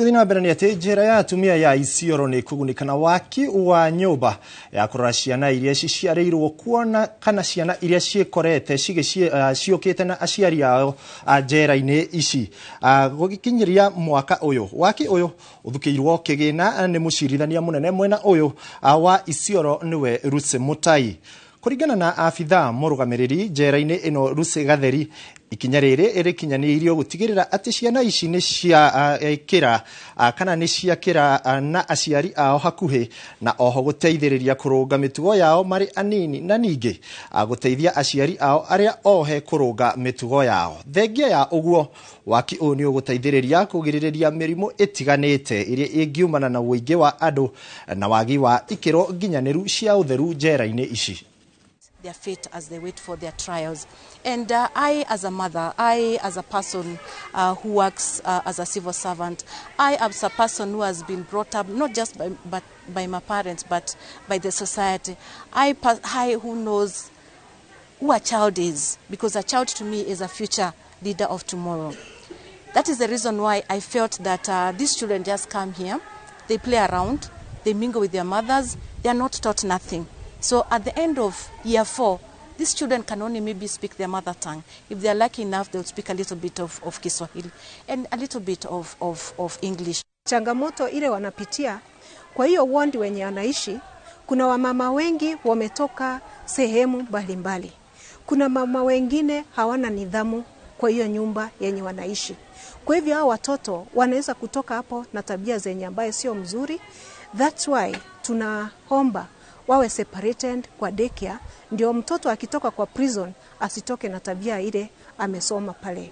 Tugithina mbere ni ati njira ya atumia ya Isiolo ni kugunikana waki wa nyumba ya kurora ciana iria ciciarirwo kuona kana ciana iria ciekorete ciokete na aciari ao njera-ini ici gugikinyiria mwaka uyu waki uyu uthukiirwo kigina ni mucirithania munene mwena uyu wa Isiolo niwe Lucy Mutai. Kuringana na afitha murugamiriri njera-ini ino Lucy Gatheri, ikinya riri irikinyaniirio gutigirira ati ciana ici ni cia kira kana ni cia kira na aciari ao hakuhi na oho guteithiriria kurunga mitugo yao mari anini na ningi guteithia aciari ao aria ohe kurunga mitugo yao. Thengia ya uguo waki uyu ni uguteithiriria kugiririria mirimu itiganite iria ingiumana na uingi wa andu na wagi wa ikiro nginyaniru cia utheru njera-ini ici. Their fate as they wait for their trials. And I, as a mother, I, as a person who works as a civil servant, I, as a person who has been brought up not just by my parents, but by the society, I who knows who a child is, because a child to me is a future leader of tomorrow. That is the reason why I felt that these children just come here, they play around, they mingle with their mothers, they are not taught nothing. So at the end of year 4, these children can only maybe speak their mother tongue. If they are lucky enough, they'll speak a little bit of Kiswahili and a little bit of English. Changamoto ile wanapitia, kwa hiyo ward wenye wanaishi, kuna wamama wengi wametoka sehemu mbalimbali. Kuna mama wengine hawana nidhamu kwa hiyo nyumba yenye wanaishi. Kwa hivyo hao watoto wanaweza kutoka hapo na tabia zenye ambaye sio mzuri. That's why tunaomba wawe separated kwa daycare, ndio mtoto akitoka kwa prison asitoke na tabia ile amesoma pale.